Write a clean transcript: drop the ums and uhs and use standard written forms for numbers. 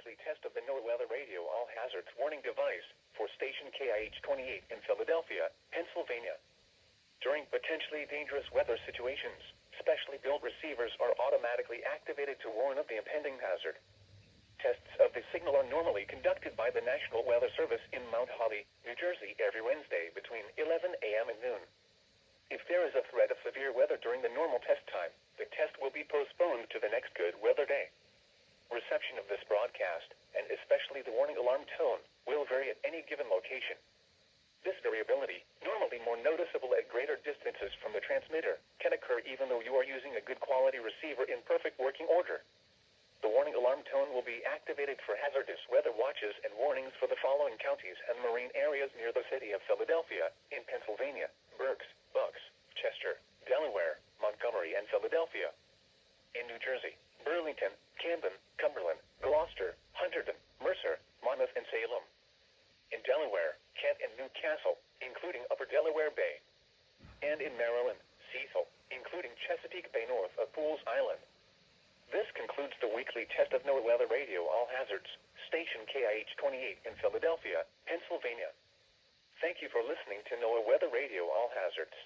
weekly test of the NOAA Weather Radio All Hazards Warning device for station KIH-28 in Philadelphia, Pennsylvania. During potentially dangerous weather situations, specially built receivers are automatically activated to warn of the impending hazard. Tests of the signal are normally conducted by the National Weather Service in Mount Holly, New Jersey every Wednesday between 11 a.m. and noon. If there is a threat of severe weather during the normal test time, the test will be postponed to the next good weather day. Reception of this broadcast, and especially the warning alarm tone, will vary at any given location. This variability, normally more noticeable at greater distances from the transmitter, can occur even though you are using a good quality receiver in perfect working order. The warning alarm tone will be activated for hazardous weather watches and warnings for the following counties and marine areas near the city of Philadelphia, in Pennsylvania: Berks, Bucks, Chester, Delaware, Montgomery, and Philadelphia. In New Jersey: Burlington, Camden, Cumberland, Gloucester, Hunterdon, Mercer, Monmouth, and Salem. In Delaware: Kent and Newcastle, including Upper Delaware Bay. And in Maryland: Cecil, including Chesapeake Bay north of Pools Island. This concludes the weekly test of NOAA Weather Radio All Hazards, station KIH-28 in Philadelphia, Pennsylvania. Thank you for listening to NOAA Weather Radio All Hazards.